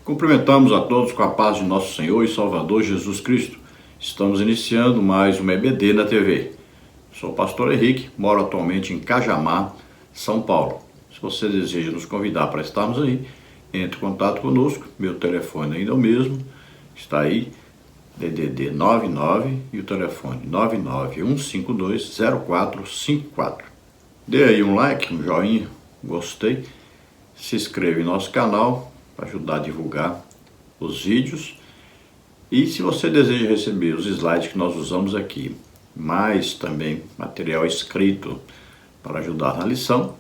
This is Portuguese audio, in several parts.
Cumprimentamos a todos com a paz de nosso Senhor e Salvador Jesus Cristo. Estamos iniciando mais uma EBD na TV. Sou o pastor Henrique, moro atualmente em Cajamar, São Paulo. Se você deseja nos convidar para estarmos aí, entre em contato conosco. Meu telefone ainda é o mesmo, está aí, DDD 99 e o telefone 991520454. Dê aí um like, um joinha, gostei, se inscreva em nosso canal para ajudar a divulgar os vídeos. E se você deseja receber os slides que nós usamos aqui, mais também material escrito para ajudar na lição,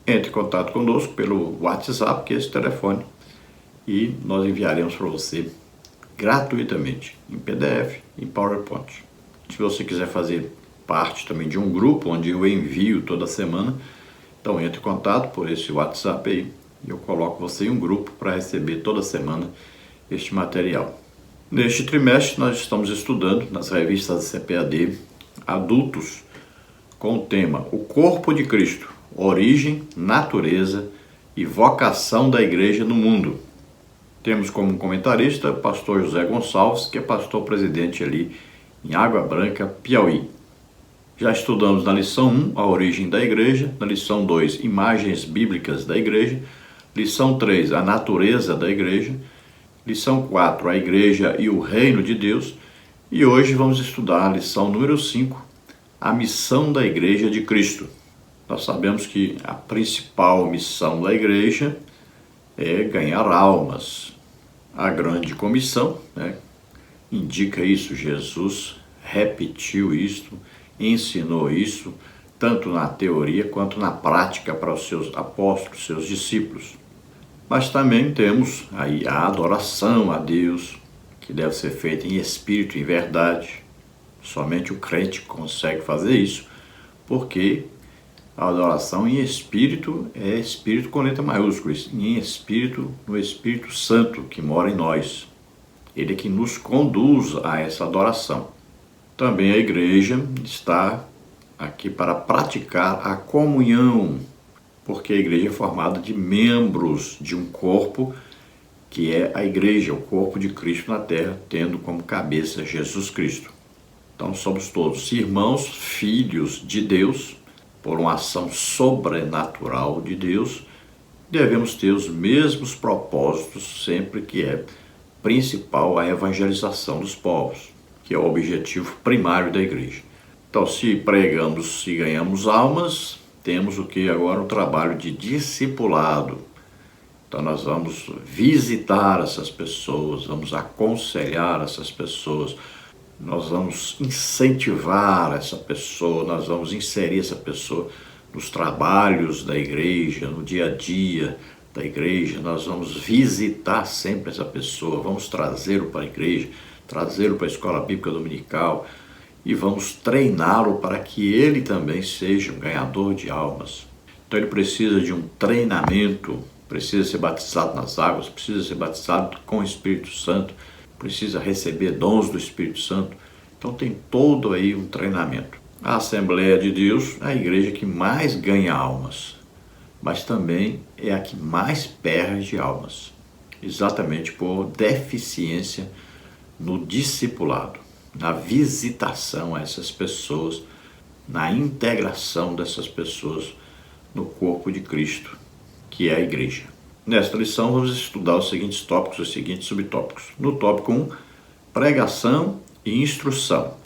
entre em contato conosco pelo WhatsApp, que é esse telefone, e nós enviaremos para você gratuitamente, em PDF, em PowerPoint. Se você quiser fazer parte também de um grupo onde eu envio toda semana, então entre em contato por esse WhatsApp aí, e eu coloco você em um grupo para receber toda semana este material. Neste trimestre nós estamos estudando nas revistas CPAD adultos com o tema O Corpo de Cristo, Origem, Natureza e Vocação da Igreja no Mundo. Temos como comentarista o pastor José Gonçalves, que é pastor presidente ali em Água Branca, Piauí. Já estudamos na lição 1 a origem da igreja, na lição 2 imagens bíblicas da igreja, lição 3 a natureza da igreja, lição 4 a igreja e o reino de Deus, e hoje vamos estudar a lição número 5, a missão da igreja de Cristo. Nós sabemos que a principal missão da igreja é ganhar almas. A grande comissão, indica isso, Jesus repetiu isso, ensinou isso, tanto na teoria quanto na prática para os seus apóstolos, seus discípulos. Mas também temos aí a adoração a Deus, que deve ser feita em espírito e em verdade. Somente o crente consegue fazer isso, porque a adoração em espírito é espírito com letra maiúscula, em espírito, no Espírito Santo que mora em nós. Ele é que nos conduz a essa adoração. Também a igreja está aqui para praticar a comunhão, porque a igreja é formada de membros de um corpo, que é a igreja, o corpo de Cristo na terra, tendo como cabeça Jesus Cristo. Então somos todos irmãos, filhos de Deus, por uma ação sobrenatural de Deus, devemos ter os mesmos propósitos sempre que é principal a evangelização dos povos, que é o objetivo primário da igreja. Então, se pregamos e ganhamos almas, temos o que agora? O trabalho de discipulado. Então nós vamos visitar essas pessoas, vamos aconselhar essas pessoas, nós vamos incentivar essa pessoa, nós vamos inserir essa pessoa nos trabalhos da igreja, no dia a dia da igreja, nós vamos visitar sempre essa pessoa, vamos trazê-lo para a igreja, trazê-lo para a escola bíblica dominical e vamos treiná-lo para que ele também seja um ganhador de almas. Então ele precisa de um treinamento, precisa ser batizado nas águas, precisa ser batizado com o Espírito Santo, precisa receber dons do Espírito Santo. Então tem todo aí um treinamento. A Assembleia de Deus é a igreja que mais ganha almas, mas também é a que mais perde almas, exatamente por deficiência no discipulado, na visitação a essas pessoas, na integração dessas pessoas no corpo de Cristo, que é a igreja. Nesta lição vamos estudar os seguintes tópicos, os seguintes subtópicos. No tópico 1, pregação e instrução.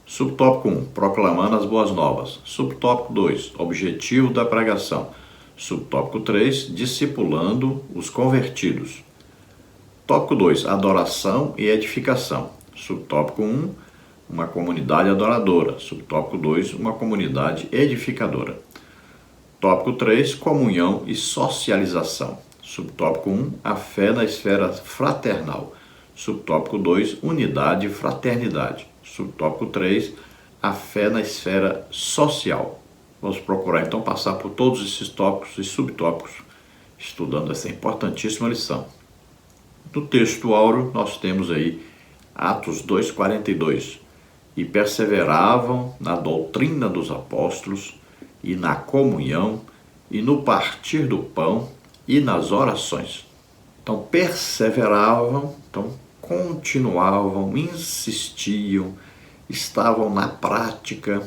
Subtópico 1, proclamando as boas novas. Subtópico 2, objetivo da pregação. Subtópico 3, discipulando os convertidos. Tópico 2, adoração e edificação. Subtópico 1, uma comunidade adoradora. Subtópico 2, uma comunidade edificadora. Tópico 3, comunhão e socialização. Subtópico 1, a fé na esfera fraternal. Subtópico 2, unidade e fraternidade. Subtópico 3, a fé na esfera social. Vamos procurar então passar por todos esses tópicos e subtópicos, estudando essa importantíssima lição. No texto áureo nós temos aí Atos 2,42. E perseveravam na doutrina dos apóstolos, e na comunhão, e no partir do pão, e nas orações. Então perseveravam, então continuavam, insistiam, estavam na prática,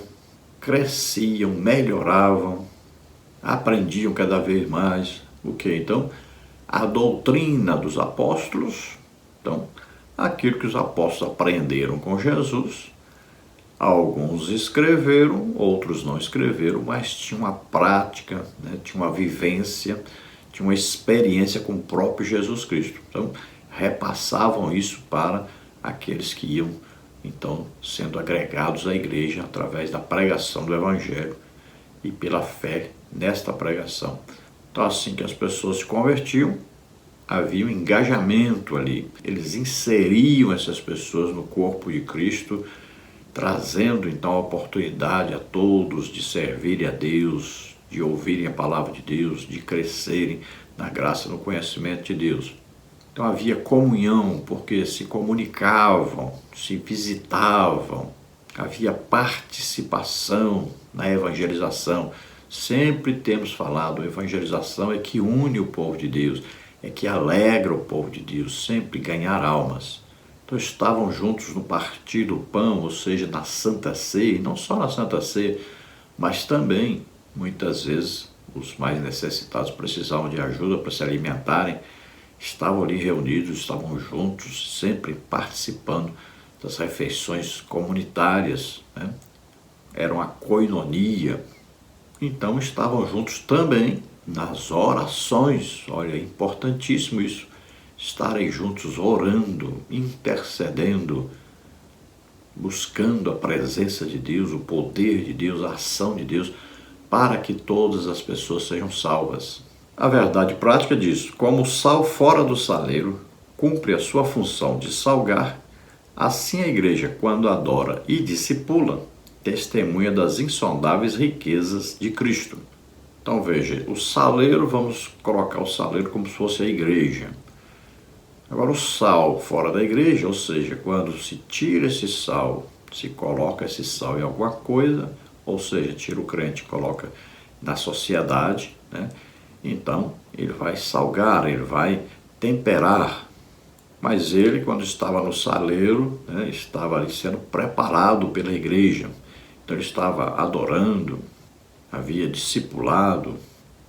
cresciam, melhoravam, aprendiam cada vez mais. O que então? A doutrina dos apóstolos. Então, aquilo que os apóstolos aprenderam com Jesus, alguns escreveram, outros não escreveram, mas tinham uma prática, né? Tinham uma vivência, tinham uma experiência com o próprio Jesus Cristo. Então, repassavam isso para aqueles que iam, então, sendo agregados à igreja através da pregação do Evangelho e pela fé nesta pregação. Então, assim que as pessoas se convertiam, havia um engajamento ali. Eles inseriam essas pessoas no corpo de Cristo, trazendo então a oportunidade a todos de servirem a Deus, de ouvirem a palavra de Deus, de crescerem na graça e no conhecimento de Deus. Então havia comunhão, porque se comunicavam, se visitavam, havia participação na evangelização. Sempre temos falado, a evangelização é que une o povo de Deus, é que alegra o povo de Deus, sempre ganhar almas. Então estavam juntos no partir do pão, ou seja, na Santa Ceia, e não só na Santa Ceia, mas também, muitas vezes, os mais necessitados precisavam de ajuda para se alimentarem, estavam ali reunidos, estavam juntos, sempre participando das refeições comunitárias, né? Era uma coinonia. Então estavam juntos também nas orações. Olha, é importantíssimo isso, estarem juntos orando, intercedendo, buscando a presença de Deus, o poder de Deus, a ação de Deus, para que todas as pessoas sejam salvas. A verdade prática disso, como o sal fora do saleiro cumpre a sua função de salgar, assim a igreja, quando adora e discipula, testemunha das insondáveis riquezas de Cristo. Então veja, o saleiro, vamos colocar o saleiro como se fosse a igreja. Agora o sal fora da igreja, ou seja, quando se tira esse sal, se coloca esse sal em alguma coisa, ou seja, tira o crente e coloca na sociedade, né? Então ele vai salgar, ele vai temperar. Mas ele, quando estava no saleiro, né, estava ali sendo preparado pela igreja. Então ele estava adorando, havia discipulado.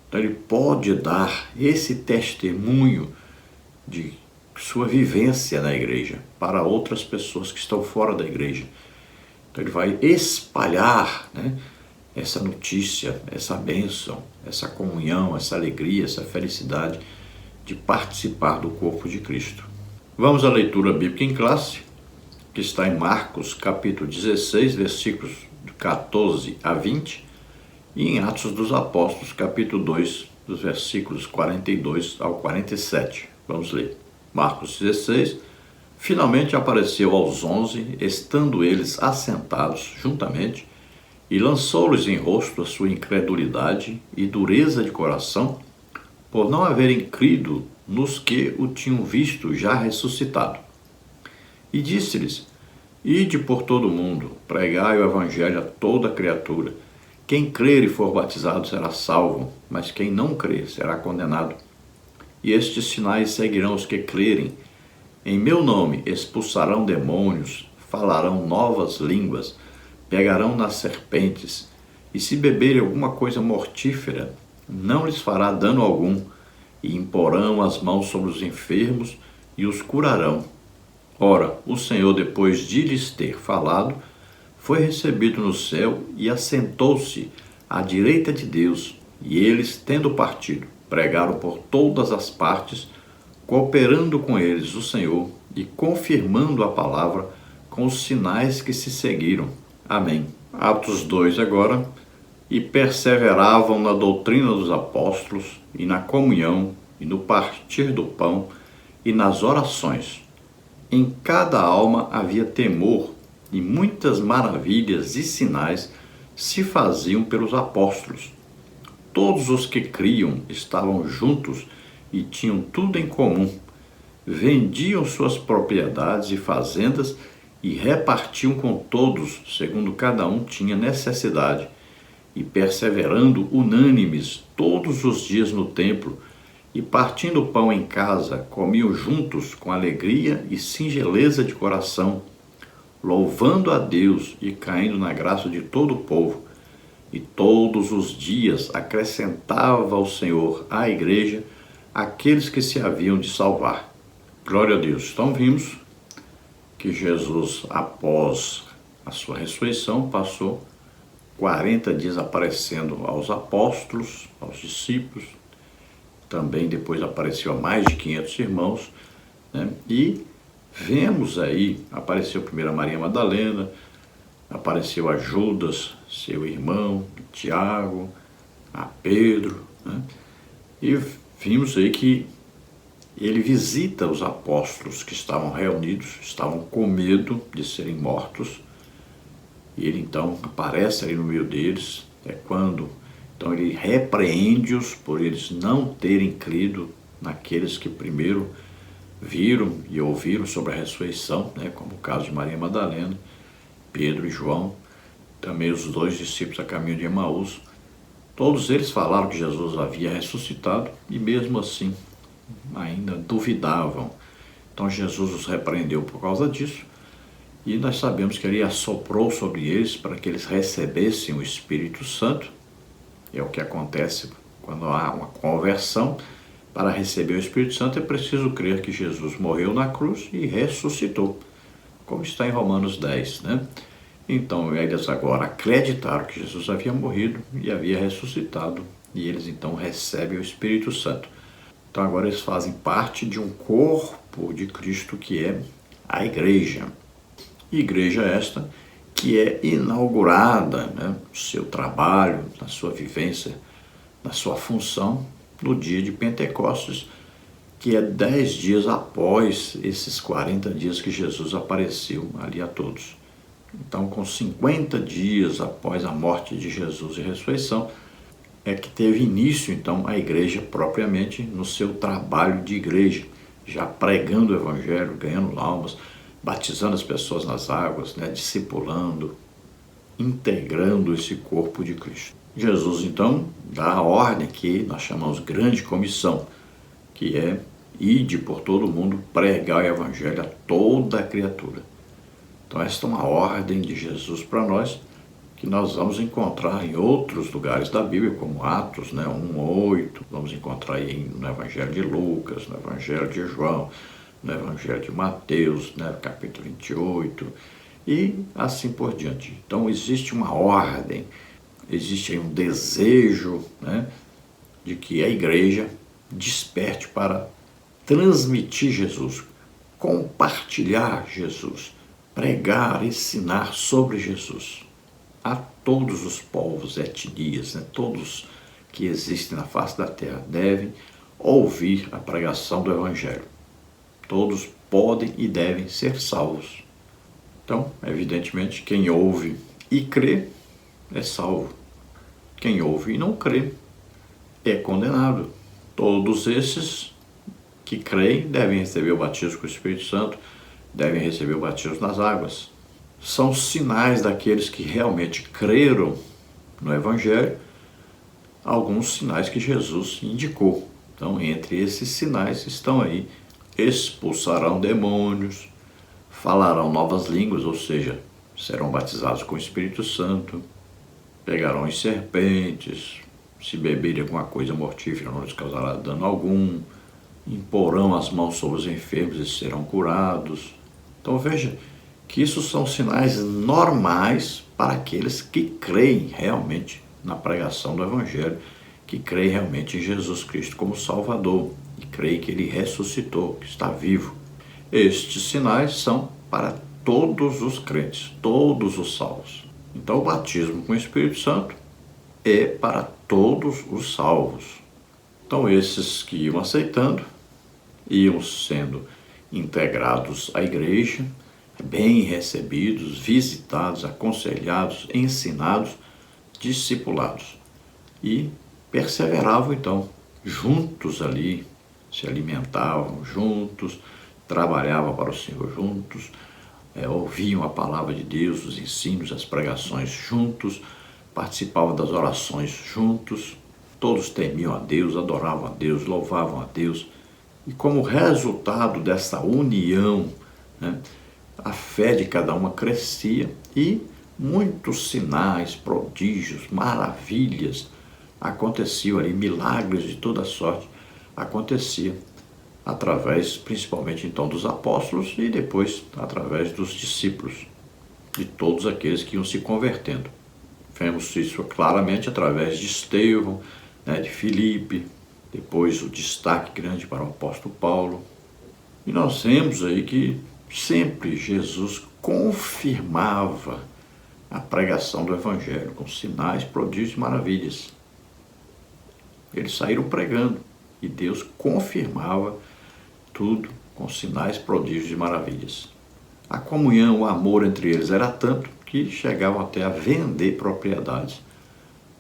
Então ele pode dar esse testemunho de sua vivência na igreja para outras pessoas que estão fora da igreja. Então ele vai espalhar, né, essa notícia, essa bênção, essa comunhão, essa alegria, essa felicidade de participar do corpo de Cristo. Vamos à leitura bíblica em classe, que está em Marcos, capítulo 16, versículos 14 a 20, e em Atos dos Apóstolos, capítulo 2, dos versículos 42 ao 47. Vamos ler. Marcos 16, finalmente apareceu aos 11, estando eles assentados juntamente, e lançou-lhes em rosto a sua incredulidade e dureza de coração, por não haverem crido nos que o tinham visto já ressuscitado. E disse-lhes: Ide por todo o mundo, pregai o evangelho a toda criatura. Quem crer e for batizado será salvo, mas quem não crer será condenado. E estes sinais seguirão os que crerem. Em meu nome expulsarão demônios, falarão novas línguas, pegarão nas serpentes, e se beberem alguma coisa mortífera, não lhes fará dano algum, e imporão as mãos sobre os enfermos e os curarão. Ora, o Senhor, depois de lhes ter falado, foi recebido no céu e assentou-se à direita de Deus, e eles, tendo partido, pregaram por todas as partes, cooperando com eles o Senhor e confirmando a palavra com os sinais que se seguiram. Amém. Atos 2 agora. E perseveravam na doutrina dos apóstolos, e na comunhão, e no partir do pão, e nas orações. Em cada alma havia temor, e muitas maravilhas e sinais se faziam pelos apóstolos. Todos os que criam estavam juntos e tinham tudo em comum. Vendiam suas propriedades e fazendas e repartiam com todos, segundo cada um tinha necessidade. E perseverando unânimes todos os dias no templo, E partindo o pão em casa, comiam juntos com alegria e singeleza de coração, louvando a Deus e caindo na graça de todo o povo. E todos os dias acrescentava o Senhor à igreja aqueles que se haviam de salvar. Glória a Deus. Então vimos que Jesus, após a sua ressurreição, passou 40 dias aparecendo aos apóstolos, aos discípulos, também depois apareceu a mais de 500 irmãos, né? E vemos aí, apareceu primeiro a Maria Madalena, apareceu a Judas, seu irmão, Tiago, a Pedro, né? E vimos aí que ele visita os apóstolos que estavam reunidos, estavam com medo de serem mortos, e ele então aparece ali no meio deles, então ele repreende-os por eles não terem crido naqueles que primeiro viram e ouviram sobre a ressurreição, né, como o caso de Maria Madalena, Pedro e João, também os 2 discípulos a caminho de Emaús. Todos eles falaram que Jesus havia ressuscitado e mesmo assim ainda duvidavam. Então Jesus os repreendeu por causa disso e nós sabemos que ele assoprou sobre eles para que eles recebessem o Espírito Santo. É o que acontece quando há uma conversão. Para receber o Espírito Santo é preciso crer que Jesus morreu na cruz e ressuscitou, como está em Romanos 10, né? Então eles agora acreditaram que Jesus havia morrido e havia ressuscitado, e eles então recebem o Espírito Santo. Então agora eles fazem parte de um corpo de Cristo que é a igreja. Igreja esta que é inaugurada, né, no seu trabalho, na sua vivência, na sua função, no dia de Pentecostes, que é 10 dias após esses 40 dias que Jesus apareceu ali a todos. Então, com 50 dias após a morte de Jesus e ressurreição, é que teve início, então, a igreja propriamente no seu trabalho de igreja, já pregando o evangelho, ganhando almas, batizando as pessoas nas águas, né, discipulando, integrando esse corpo de Cristo. Jesus, então, dá a ordem que nós chamamos grande comissão, que é ide por todo o mundo pregar o evangelho a toda a criatura. Então esta é uma ordem de Jesus para nós, que nós vamos encontrar em outros lugares da Bíblia, como Atos, né, 1:8, vamos encontrar aí no Evangelho de Lucas, no Evangelho de João, no Evangelho de Mateus, né, capítulo 28, e assim por diante. Então existe uma ordem, existe aí um desejo, né, de que a igreja desperte para transmitir Jesus, compartilhar Jesus, pregar, ensinar sobre Jesus a todos os povos, etnias, né? Todos que existem na face da terra devem ouvir a pregação do Evangelho. Todos podem e devem ser salvos. Então, evidentemente, quem ouve e crê é salvo. Quem ouve e não crê é condenado. Todos esses que creem devem receber o batismo com o Espírito Santo, devem receber o batismo nas águas. São sinais daqueles que realmente creram no Evangelho, alguns sinais que Jesus indicou. Então, entre esses sinais estão aí: expulsarão demônios, falarão novas línguas, ou seja, serão batizados com o Espírito Santo, pegarão em serpentes, se beberem alguma coisa mortífera não lhes causará dano algum, imporão as mãos sobre os enfermos e serão curados. Então veja que isso são sinais normais para aqueles que creem realmente na pregação do Evangelho, que creem realmente em Jesus Cristo como Salvador e creem que Ele ressuscitou, que está vivo. Estes sinais são para todos os crentes, todos os salvos. Então o batismo com o Espírito Santo é para todos os salvos. Então esses que iam aceitando, iam sendo integrados à igreja, bem recebidos, visitados, aconselhados, ensinados, discipulados. E perseveravam então, juntos ali, se alimentavam juntos, trabalhavam para o Senhor juntos, ouviam a palavra de Deus, os ensinos, as pregações juntos, participavam das orações juntos. Todos temiam a Deus, adoravam a Deus, louvavam a Deus. E como resultado dessa união, né, a fé de cada uma crescia e muitos sinais, prodígios, maravilhas aconteciam ali, milagres de toda sorte aconteciam através, principalmente então, dos apóstolos e depois através dos discípulos, de todos aqueles que iam se convertendo. Vemos isso claramente através de Estevão, né, de Filipe, depois o destaque grande para o apóstolo Paulo. E nós vemos aí que sempre Jesus confirmava a pregação do Evangelho com sinais, prodígios e maravilhas. Eles saíram pregando e Deus confirmava tudo com sinais, prodígios e maravilhas. A comunhão, o amor entre eles era tanto que chegavam até a vender propriedades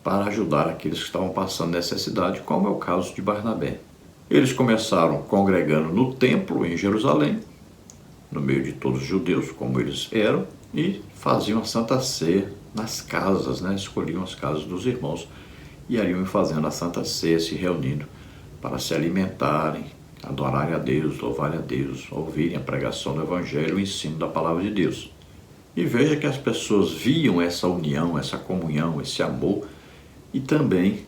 para ajudar aqueles que estavam passando necessidade, como é o caso de Barnabé. Eles começaram congregando no templo em Jerusalém, no meio de todos os judeus, como eles eram, e faziam a Santa Ceia nas casas, né? Escolhiam as casas dos irmãos e ali iam fazendo a Santa Ceia, se reunindo para se alimentarem, adorarem a Deus, louvarem a Deus, ouvirem a pregação do Evangelho, o ensino da Palavra de Deus. E veja que as pessoas viam essa união, essa comunhão, esse amor e também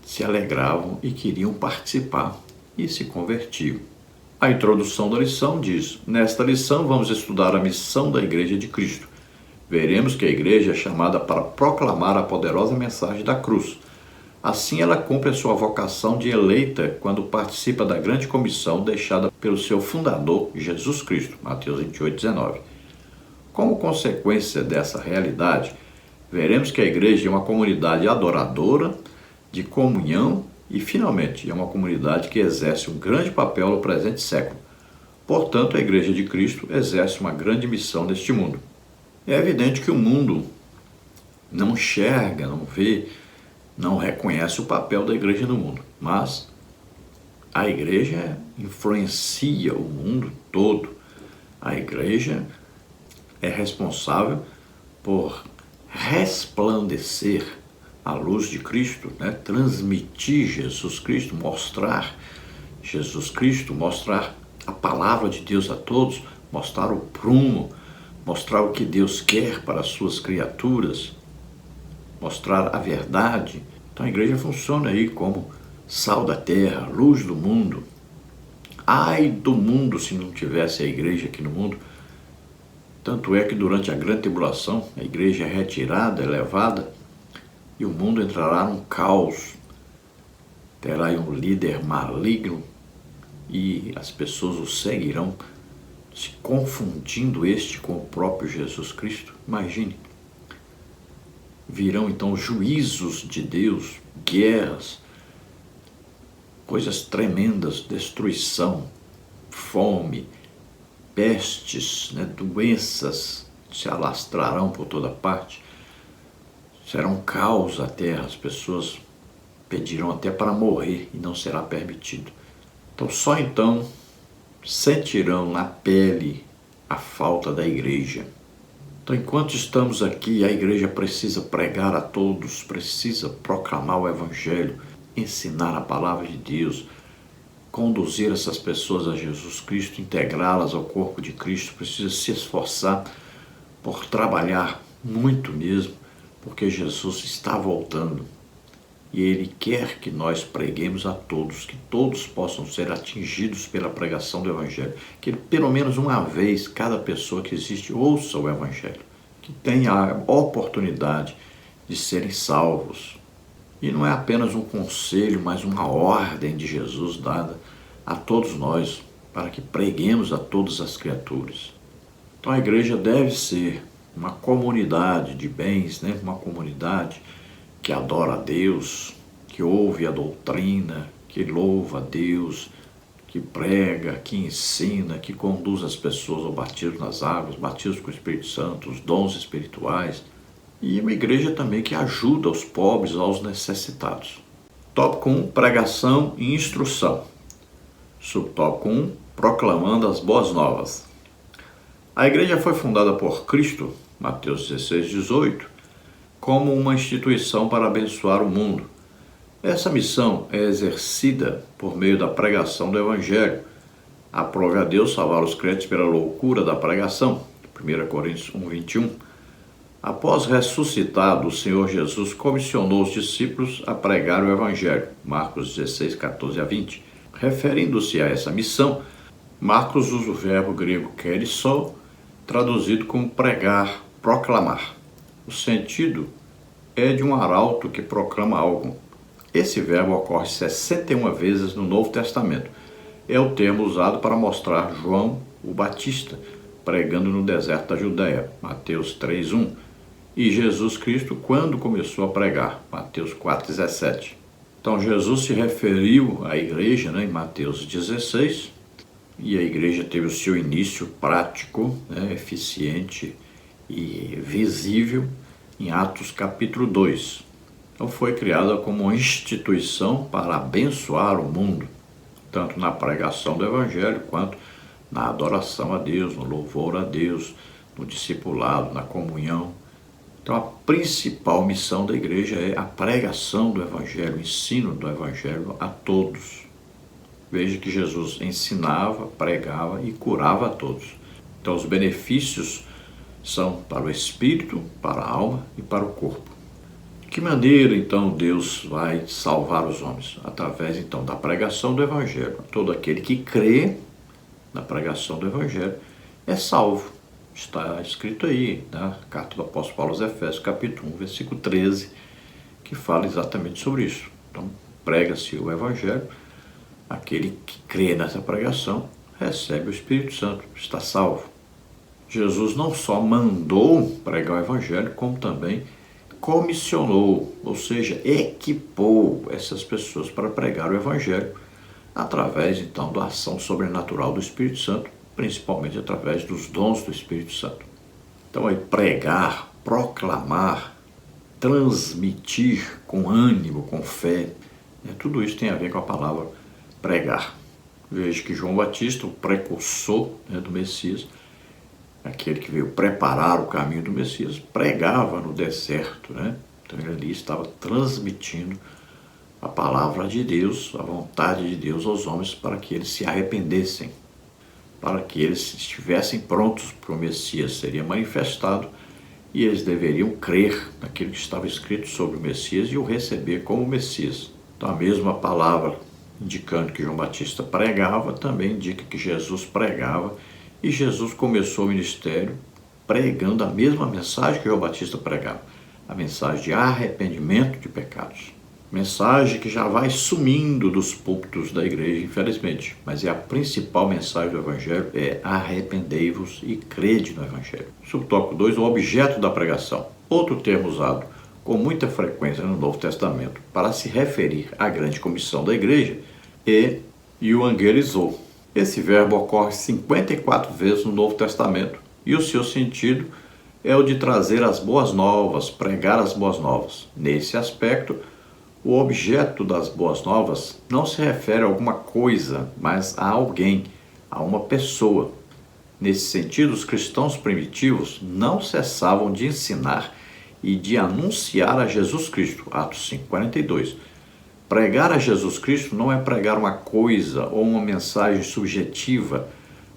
se alegravam e queriam participar e se convertiam. A introdução da lição diz: nesta lição vamos estudar a missão da Igreja de Cristo. Veremos que a Igreja é chamada para proclamar a poderosa mensagem da cruz. Assim ela cumpre a sua vocação de eleita quando participa da grande comissão deixada pelo seu fundador, Jesus Cristo, Mateus 28:19. Como consequência dessa realidade, veremos que a Igreja é uma comunidade adoradora, de comunhão e, finalmente, é uma comunidade que exerce um grande papel no presente século. Portanto, a Igreja de Cristo exerce uma grande missão neste mundo. É evidente que o mundo não enxerga, não vê, não reconhece o papel da Igreja no mundo, mas a Igreja influencia o mundo todo. A Igreja é responsável por resplandecer a luz de Cristo, né? Transmitir Jesus Cristo, mostrar Jesus Cristo, mostrar a palavra de Deus a todos, mostrar o prumo, mostrar o que Deus quer para as suas criaturas, mostrar a verdade. Então a igreja funciona aí como sal da terra, luz do mundo. Ai do mundo se não tivesse a igreja aqui no mundo. Tanto é que durante a grande tribulação, a igreja é retirada, é levada, e o mundo entrará num caos. Terá aí um líder maligno e as pessoas o seguirão, se confundindo este com o próprio Jesus Cristo. Imagine. Virão então juízos de Deus, guerras, coisas tremendas, destruição, fome, pestes, né, doenças se alastrarão por toda parte. Será um caos a terra, as pessoas pedirão até para morrer e não será permitido. Então só então sentirão na pele a falta da igreja. Então enquanto estamos aqui, a igreja precisa pregar a todos, precisa proclamar o Evangelho, ensinar a palavra de Deus, conduzir essas pessoas a Jesus Cristo, integrá-las ao corpo de Cristo, precisa se esforçar por trabalhar muito mesmo, porque Jesus está voltando e Ele quer que nós preguemos a todos, que todos possam ser atingidos pela pregação do Evangelho, que pelo menos uma vez cada pessoa que existe ouça o Evangelho, que tenha a oportunidade de serem salvos. E não é apenas um conselho, mas uma ordem de Jesus dada a todos nós, para que preguemos a todas as criaturas. Então a igreja deve ser uma comunidade de bens, né? Uma comunidade que adora a Deus, que ouve a doutrina, que louva a Deus, que prega, que ensina, que conduz as pessoas ao batismo nas águas, batismo com o Espírito Santo, os dons espirituais. E uma igreja também que ajuda os pobres, aos necessitados. Tópico 1, pregação e instrução. Subtópico 1, proclamando as boas novas. A igreja foi fundada por Cristo, Mateus 16:18, como uma instituição para abençoar o mundo. Essa missão é exercida por meio da pregação do Evangelho. Aprove a Deus salvar os crentes pela loucura da pregação. 1 Coríntios 1:21. Após ressuscitado, o Senhor Jesus comissionou os discípulos a pregar o Evangelho. Marcos 16:14-20. Referindo-se a essa missão, Marcos usa o verbo grego kerisson, traduzido como pregar, proclamar. O sentido é de um arauto que proclama algo. Esse verbo ocorre 61 vezes no Novo Testamento. É o termo usado para mostrar João o Batista pregando no deserto da Judéia, Mateus 3:1, e Jesus Cristo quando começou a pregar, Mateus 4:17. Então Jesus se referiu à igreja, em Mateus 16, e a igreja teve o seu início prático, eficiente e visível em Atos capítulo 2. Então foi criada como uma instituição para abençoar o mundo, tanto na pregação do Evangelho quanto na adoração a Deus, no louvor a Deus, no discipulado, na comunhão. Então a principal missão da igreja é a pregação do Evangelho, o ensino do Evangelho a todos. Veja que Jesus ensinava, pregava e curava a todos. Então os benefícios são para o espírito, para a alma e para o corpo. De que maneira, então, Deus vai salvar os homens? Através, então, da pregação do Evangelho. Todo aquele que crê na pregação do Evangelho é salvo. Está escrito aí, na carta do apóstolo Paulo aos Efésios, capítulo 1, versículo 13, que fala exatamente sobre isso. Então, prega-se o Evangelho, aquele que crê nessa pregação recebe o Espírito Santo, está salvo. Jesus não só mandou pregar o Evangelho, como também comissionou, ou seja, equipou essas pessoas para pregar o Evangelho através, então, da ação sobrenatural do Espírito Santo, principalmente através dos dons do Espírito Santo. Então, aí, pregar, proclamar, transmitir com ânimo, com fé, tudo isso tem a ver com a palavra pregar. Veja que João Batista, o precursor do Messias, aquele que veio preparar o caminho do Messias, pregava no deserto, Então ele ali estava transmitindo a palavra de Deus, a vontade de Deus aos homens para que eles se arrependessem, para que eles estivessem prontos para o Messias seria manifestado e eles deveriam crer naquilo que estava escrito sobre o Messias e o receber como Messias. Então a mesma palavra indicando que João Batista pregava também indica que Jesus pregava. E Jesus começou o ministério pregando a mesma mensagem que João Batista pregava, a mensagem de arrependimento de pecados. Mensagem que já vai sumindo dos púlpitos da igreja, infelizmente, mas é a principal mensagem do Evangelho, é arrependei-vos e crede no Evangelho. Subtópico 2, o objeto da pregação. Outro termo usado com muita frequência no Novo Testamento para se referir à grande comissão da igreja é euangelizou. Esse verbo ocorre 54 vezes no Novo Testamento e o seu sentido é o de trazer as boas novas, pregar as boas novas. Nesse aspecto, o objeto das boas novas não se refere a alguma coisa, mas a alguém, a uma pessoa. Nesse sentido, os cristãos primitivos não cessavam de ensinar e de anunciar a Jesus Cristo. Atos 5:42. Pregar a Jesus Cristo não é pregar uma coisa ou uma mensagem subjetiva,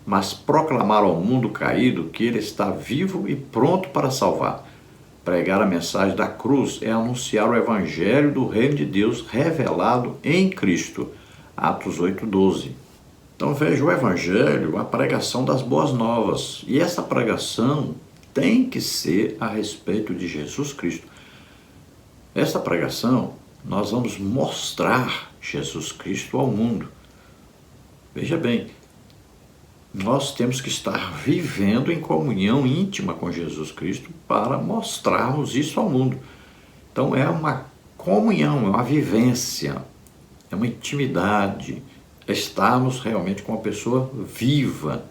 mas proclamar ao mundo caído que ele está vivo e pronto para salvar. Pregar a mensagem da cruz é anunciar o Evangelho do Reino de Deus revelado em Cristo. Atos 8:12. Então veja o Evangelho, a pregação das boas novas. E essa pregação tem que ser a respeito de Jesus Cristo. Essa pregação, nós vamos mostrar Jesus Cristo ao mundo. Veja bem, nós temos que estar vivendo em comunhão íntima com Jesus Cristo para mostrarmos isso ao mundo. Então é uma comunhão, é uma vivência, é uma intimidade, é estarmos realmente com uma pessoa viva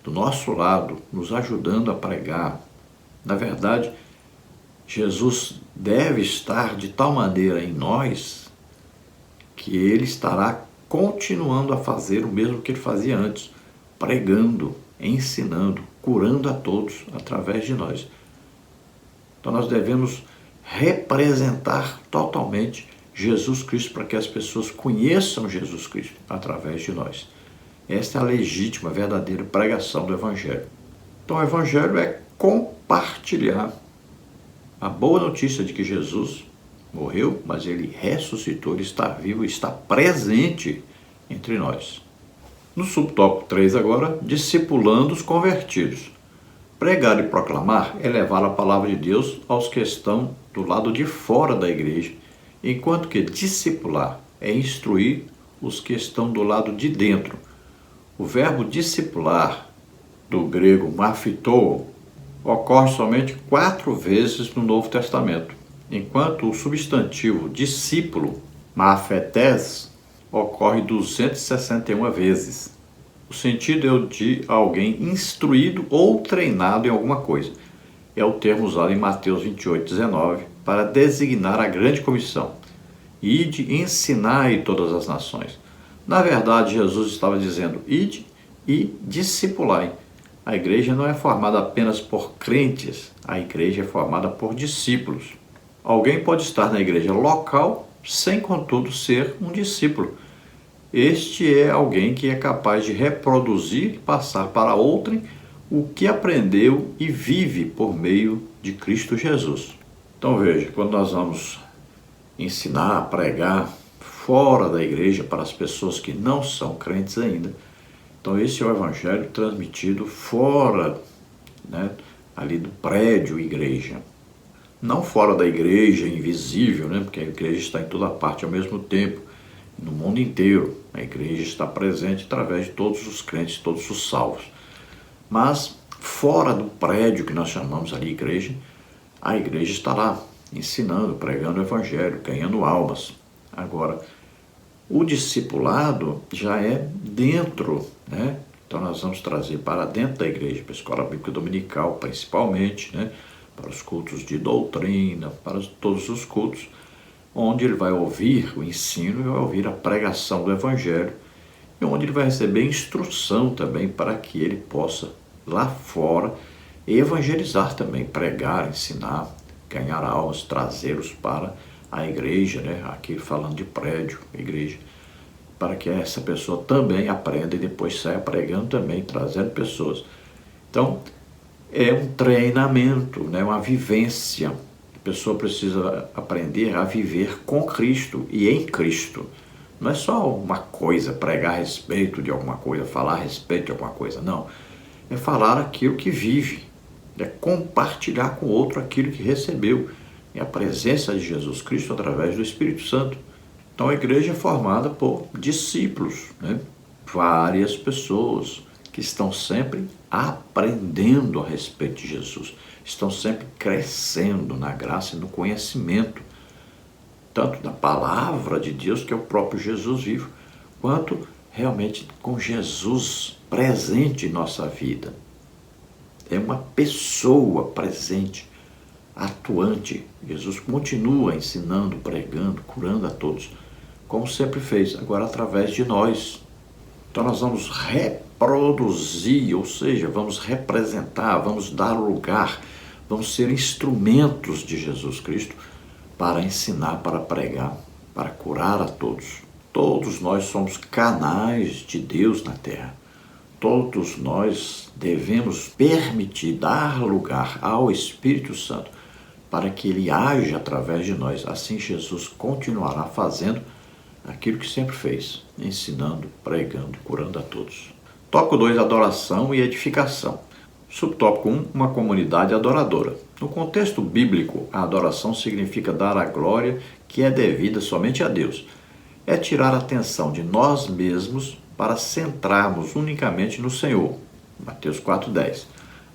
do nosso lado, nos ajudando a pregar. Na verdade, Jesus deve estar de tal maneira em nós que ele estará continuando a fazer o mesmo que ele fazia antes, pregando, ensinando, curando a todos através de nós. Então nós devemos representar totalmente Jesus Cristo, para que as pessoas conheçam Jesus Cristo através de nós. Esta é a legítima, verdadeira pregação do Evangelho. Então o Evangelho é compartilhar a boa notícia de que Jesus morreu, mas ele ressuscitou, ele está vivo, está presente entre nós. No subtópico 3 agora, discipulando os convertidos. Pregar e proclamar é levar a palavra de Deus aos que estão do lado de fora da igreja, enquanto que discipular é instruir os que estão do lado de dentro. O verbo discipular, do grego maphitou, ocorre somente 4 vezes no Novo Testamento, enquanto o substantivo discípulo, maphetes, ocorre 261 vezes. O sentido é o de alguém instruído ou treinado em alguma coisa. É o termo usado em Mateus 28:19 para designar a grande comissão. Ide, ensinai todas as nações. Na verdade, Jesus estava dizendo, ide e discipulai. A igreja não é formada apenas por crentes, a igreja é formada por discípulos. Alguém pode estar na igreja local sem, contudo, ser um discípulo. Este é alguém que é capaz de reproduzir e passar para outrem o que aprendeu e vive por meio de Cristo Jesus. Então veja, quando nós vamos ensinar, pregar fora da igreja para as pessoas que não são crentes ainda, então esse é o Evangelho transmitido fora, ali do prédio igreja. Não fora da igreja, invisível, porque a igreja está em toda parte ao mesmo tempo, no mundo inteiro. A igreja está presente através de todos os crentes, todos os salvos. Mas fora do prédio que nós chamamos ali igreja, a igreja está lá, ensinando, pregando o Evangelho, ganhando almas. Agora, o discipulado já é dentro, Então nós vamos trazer para dentro da igreja, para a escola bíblica dominical principalmente, para os cultos de doutrina, para todos os cultos, onde ele vai ouvir o ensino e vai ouvir a pregação do Evangelho, e onde ele vai receber instrução também para que ele possa, lá fora, evangelizar também, pregar, ensinar, ganhar almas, trazê-los para a igreja, aqui falando de prédio, igreja, para que essa pessoa também aprenda e depois saia pregando também, trazendo pessoas. Então, é um treinamento, uma vivência. A pessoa precisa aprender a viver com Cristo e em Cristo. Não é só uma coisa, pregar a respeito de alguma coisa, falar a respeito de alguma coisa, não. É falar aquilo que vive, é compartilhar com o outro aquilo que recebeu. É a presença de Jesus Cristo através do Espírito Santo. Então a igreja é formada por discípulos, várias pessoas que estão sempre aprendendo a respeito de Jesus, estão sempre crescendo na graça e no conhecimento, tanto da palavra de Deus, que é o próprio Jesus vivo, quanto realmente com Jesus presente em nossa vida. É uma pessoa presente, atuante. Jesus continua ensinando, pregando, curando a todos, como sempre fez, agora através de nós. Então nós vamos reproduzir, ou seja, vamos representar, vamos dar lugar, vamos ser instrumentos de Jesus Cristo para ensinar, para pregar, para curar a todos. Todos nós somos canais de Deus na terra. Todos nós devemos permitir, dar lugar ao Espírito Santo para que ele age através de nós. Assim Jesus continuará fazendo aquilo que sempre fez, ensinando, pregando, curando a todos. Tópico 2, adoração e edificação. Subtópico 1, uma comunidade adoradora. No contexto bíblico, a adoração significa dar a glória que é devida somente a Deus. É tirar a atenção de nós mesmos para centrarmos unicamente no Senhor. Mateus 4:10.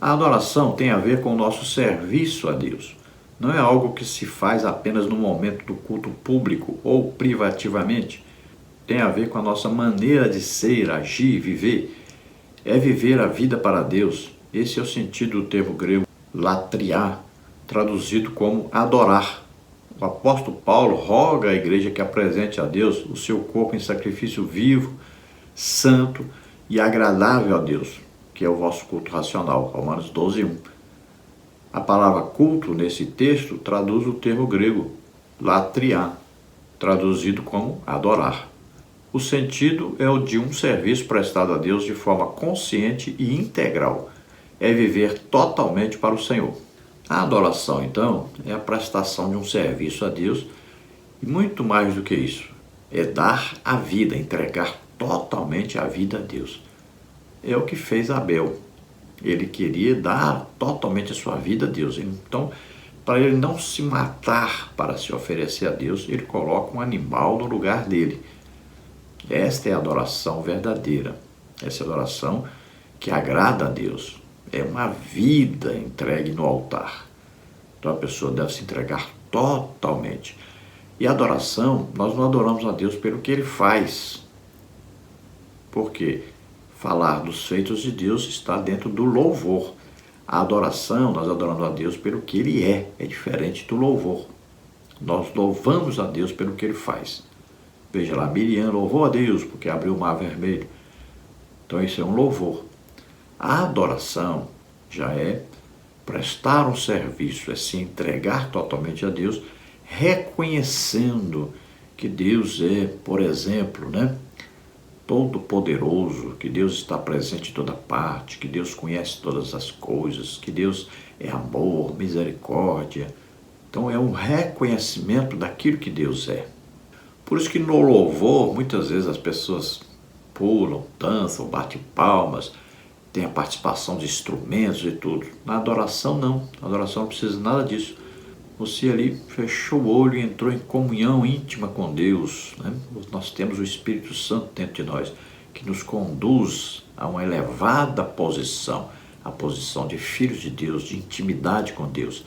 A adoração tem a ver com o nosso serviço a Deus. Não é algo que se faz apenas no momento do culto público ou privativamente. Tem a ver com a nossa maneira de ser, agir, viver. É viver a vida para Deus. Esse é o sentido do termo grego latria, traduzido como adorar. O apóstolo Paulo roga à igreja que apresente a Deus o seu corpo em sacrifício vivo, santo e agradável a Deus, que é o vosso culto racional. Romanos 12:1. A palavra culto nesse texto traduz o termo grego latria, traduzido como adorar. O sentido é o de um serviço prestado a Deus de forma consciente e integral. É viver totalmente para o Senhor. A adoração, então, é a prestação de um serviço a Deus e muito mais do que isso. É dar a vida, entregar totalmente a vida a Deus. É o que fez Abel. Ele queria dar totalmente a sua vida a Deus. Então, para ele não se matar para se oferecer a Deus, ele coloca um animal no lugar dele. Esta é a adoração verdadeira. Essa é a adoração que agrada a Deus. É uma vida entregue no altar. Então a pessoa deve se entregar totalmente. E a adoração, nós não adoramos a Deus pelo que Ele faz. Porque falar dos feitos de Deus está dentro do louvor. A adoração, nós adoramos a Deus pelo que Ele é diferente do louvor. Nós louvamos a Deus pelo que Ele faz. Veja lá, Miriam louvou a Deus porque abriu o mar vermelho. Então isso é um louvor. A adoração já é prestar um serviço, é se entregar totalmente a Deus, reconhecendo que Deus é, por exemplo, todo poderoso, que Deus está presente em toda parte, que Deus conhece todas as coisas, que Deus é amor, misericórdia. Então é um reconhecimento daquilo que Deus é. Por isso que no louvor, muitas vezes as pessoas pulam, dançam, batem palmas, tem a participação de instrumentos e tudo. Na adoração não, na adoração não precisa nada disso. Você ali fechou o olho e entrou em comunhão íntima com Deus. Nós temos o Espírito Santo dentro de nós, que nos conduz a uma elevada posição, a posição de filhos de Deus, de intimidade com Deus.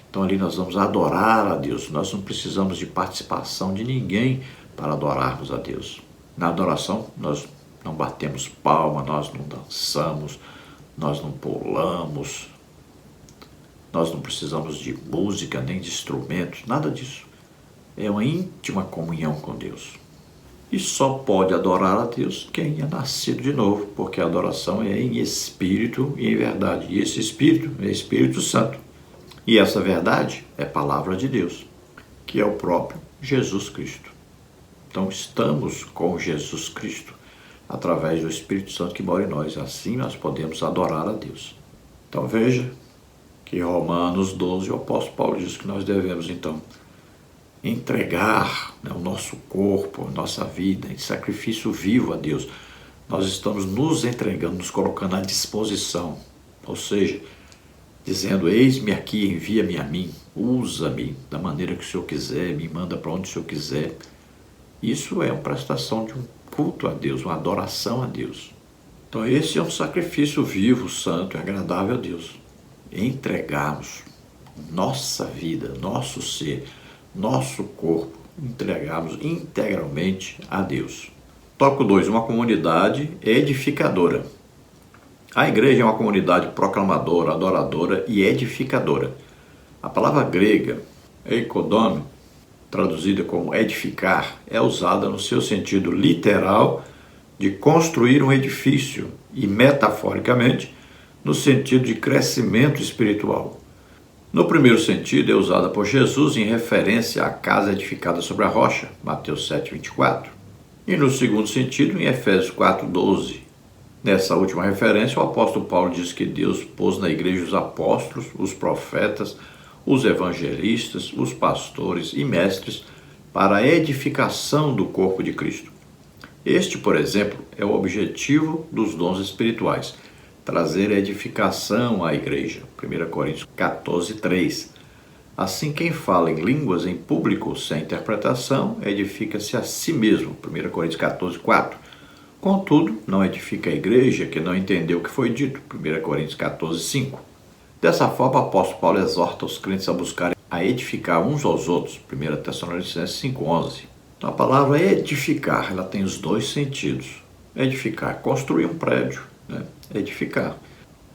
Então ali nós vamos adorar a Deus, nós não precisamos de participação de ninguém para adorarmos a Deus. Na adoração nós não batemos palma, nós não dançamos, nós não pulamos, nós não precisamos de música nem de instrumentos, nada disso. É uma íntima comunhão com Deus. E só pode adorar a Deus quem é nascido de novo, porque a adoração é em espírito e em verdade. E esse espírito é Espírito Santo. E essa verdade é palavra de Deus, que é o próprio Jesus Cristo. Então estamos com Jesus Cristo através do Espírito Santo que mora em nós. Assim nós podemos adorar a Deus. Então veja que Romanos 12, o apóstolo Paulo diz que nós devemos então entregar o nosso corpo, a nossa vida em sacrifício vivo a Deus. Nós estamos nos entregando, nos colocando à disposição. Ou seja, dizendo, eis-me aqui, envia-me a mim, usa-me da maneira que o Senhor quiser, me manda para onde o Senhor quiser. Isso é uma prestação de um culto a Deus, uma adoração a Deus. Então esse é um sacrifício vivo, santo e agradável a Deus. Entregarmos nossa vida, nosso ser, nosso corpo, entregarmos integralmente a Deus. Tópico 2, uma comunidade edificadora. A igreja é uma comunidade proclamadora, adoradora e edificadora. A palavra grega, eikodome, traduzida como edificar, é usada no seu sentido literal de construir um edifício e, metaforicamente, no sentido de crescimento espiritual. No primeiro sentido, é usada por Jesus em referência à casa edificada sobre a rocha, Mateus 7,24. E no segundo sentido, em Efésios 4,12. Nessa última referência, o apóstolo Paulo diz que Deus pôs na igreja os apóstolos, os profetas, os evangelistas, os pastores e mestres para a edificação do corpo de Cristo. Este, por exemplo, é o objetivo dos dons espirituais, trazer edificação à igreja. 1 Coríntios 14:3. Assim, quem fala em línguas em público sem interpretação, edifica-se a si mesmo. 1 Coríntios 14:4. Contudo, não edifica a igreja que não entendeu o que foi dito. 1 Coríntios 14:5. Dessa forma, o apóstolo Paulo exorta os crentes a buscarem a edificar uns aos outros. 1 Tessalonicenses 5:11. Então, a palavra edificar, ela tem os dois sentidos. Edificar, construir um prédio, edificar.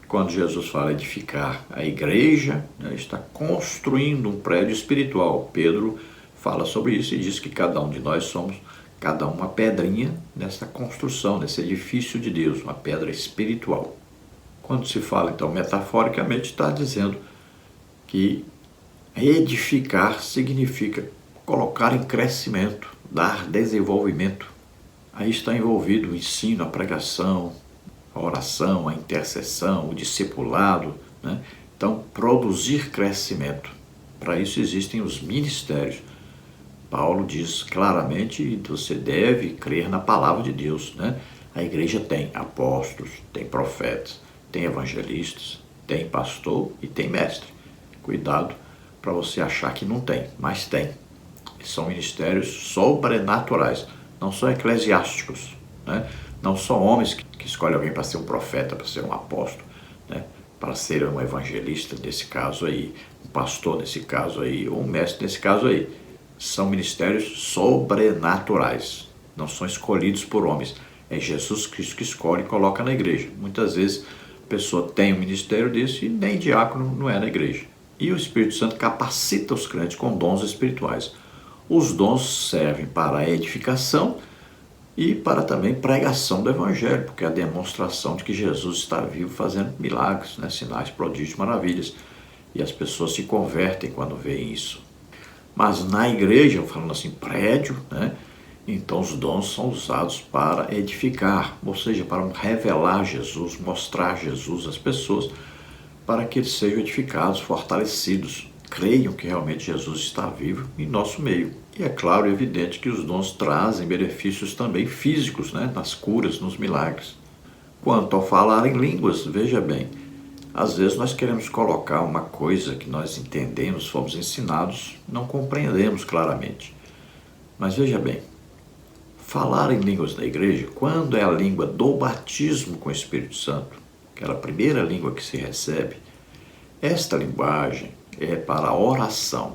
Quando Jesus fala edificar a igreja, ele está construindo um prédio espiritual. Pedro fala sobre isso e diz que cada um de nós somos, cada uma pedrinha nessa construção, nesse edifício de Deus, uma pedra espiritual. Quando se fala, então, metaforicamente, está dizendo que edificar significa colocar em crescimento, dar desenvolvimento. Aí está envolvido o ensino, a pregação, a oração, a intercessão, o discipulado, né? Então, produzir crescimento. Para isso existem os ministérios. Paulo diz claramente que você deve crer na palavra de Deus, né? A igreja tem apóstolos, tem profetas, tem evangelistas, tem pastor e tem mestre. Cuidado para você achar que não tem, mas tem. São ministérios sobrenaturais, não são eclesiásticos, né? Não são homens que escolhem alguém para ser um profeta, para ser um apóstolo, né? Para ser um evangelista nesse caso aí, um pastor nesse caso aí, ou um mestre nesse caso aí. São ministérios sobrenaturais, não são escolhidos por homens. É Jesus Cristo que escolhe e coloca na igreja. Muitas vezes a pessoa tem um ministério desse e nem diácono não é na igreja. E o Espírito Santo capacita os crentes com dons espirituais. Os dons servem para a edificação e para também pregação do Evangelho, porque é a demonstração de que Jesus está vivo fazendo milagres, né? Sinais, prodígios, maravilhas. E as pessoas se convertem quando veem isso. Mas na igreja, falando assim, prédio, né? Então os dons são usados para edificar, ou seja, para revelar Jesus, mostrar Jesus às pessoas, para que eles sejam edificados, fortalecidos, creiam que realmente Jesus está vivo em nosso meio. E é claro e evidente que os dons trazem benefícios também físicos, né? Nas curas, nos milagres. Quanto ao falar em línguas, veja bem, às vezes nós queremos colocar uma coisa que nós entendemos, fomos ensinados, não compreendemos claramente. Mas veja bem, falar em línguas na igreja, quando é a língua do batismo com o Espírito Santo, aquela primeira língua que se recebe, esta linguagem é para a oração.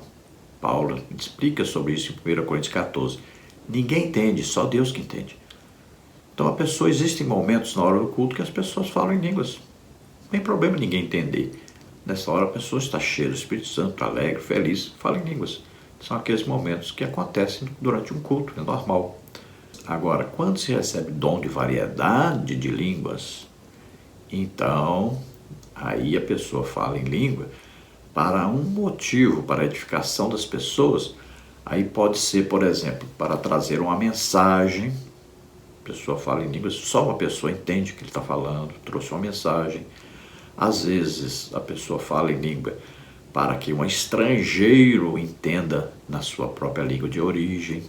Paulo explica sobre isso em 1 Coríntios 14. Ninguém entende, só Deus que entende. Então existem momentos na hora do culto que as pessoas falam em línguas. Não tem problema ninguém entender. Nessa hora a pessoa está cheia do Espírito Santo, alegre, feliz, fala em línguas. São aqueles momentos que acontecem durante um culto, é normal. Agora, quando se recebe dom de variedade de línguas, então aí a pessoa fala em língua para um motivo, para a edificação das pessoas. Aí pode ser, por exemplo, para trazer uma mensagem. A pessoa fala em línguas, só uma pessoa entende o que ele está falando, trouxe uma mensagem. Às vezes a pessoa fala em língua para que um estrangeiro entenda na sua própria língua de origem.